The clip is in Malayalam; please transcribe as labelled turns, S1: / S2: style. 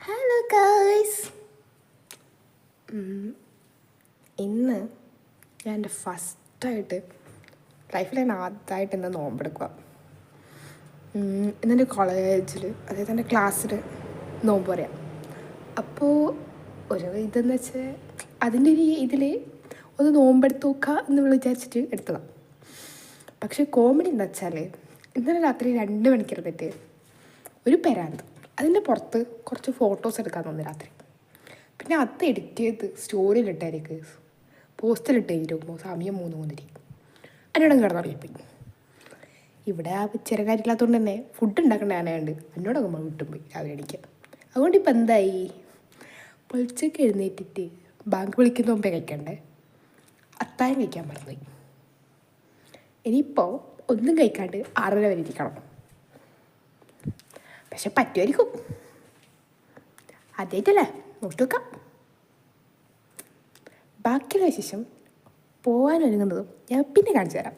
S1: Hello guys. ഇന്ന് ഞാൻ എൻ്റെ ഫസ്റ്റായിട്ട് ലൈഫിൽ ഞാൻ ആദ്യമായിട്ട് ഇന്ന് നോമ്പെടുക്കുക. ഇന്നെൻ്റെ കോളേജിൽ, അതായത് എൻ്റെ ക്ലാസ്സിൽ നോമ്പ് പറയാം. അപ്പോൾ ഒരു ഇതെന്ന് വെച്ചാൽ അതിൻ്റെ ഒരു ഇതിൽ ഒന്ന് നോമ്പെടുത്ത് നോക്കുക എന്ന് വിചാരിച്ചിട്ട് എടുത്തതാണ്. പക്ഷേ കോമഡി എന്താ വെച്ചാൽ ഇന്നലെ രാത്രി 2 മണിക്ക് ഇരുന്നിട്ട് ഒരു പെരാന്ത്. അതിൻ്റെ പുറത്ത് കുറച്ച് ഫോട്ടോസ് എടുക്കാൻ തോന്നി രാത്രി. പിന്നെ അത് എഡിറ്റ് ചെയ്ത് സ്റ്റോറിയിലിട്ടായിരിക്കും, പോസ്റ്റിലിട്ടായിരിക്കും സമയം 3:30. എന്നോട് കിടന്നുറങ്ങിപ്പോയി. ഇവിടെ ആ ചെറിയ കാര്യമില്ലാത്തതുകൊണ്ട് തന്നെ ഫുഡ് ഉണ്ടാക്കേണ്ട ഞാനായുണ്ട് എന്നോടൊക്കെ വിട്ടും പോയി രാവിലെ എണീക്കാൻ. അതുകൊണ്ട് ഇപ്പം എന്തായി, പൊളിച്ചൊക്കെ എഴുന്നേറ്റിട്ട് ബാങ്ക് വിളിക്കുന്ന മുമ്പേ കഴിക്കണ്ടേ, അത്താഴം കഴിക്കാൻ മറന്നുപോയി. ഇനിയിപ്പോൾ ഒന്നും കഴിക്കാണ്ട് 6:30 വരെ ഇരിക്കണം. പക്ഷെ പറ്റുമായിരിക്കും, ആദ്യമായിട്ടല്ലേ, നോക്കി വെക്കാം. ബാക്കിയുള്ള വിശേഷം പോകാനൊരുങ്ങുന്നതും ഞാൻ പിന്നെ കാണിച്ചു തരാം.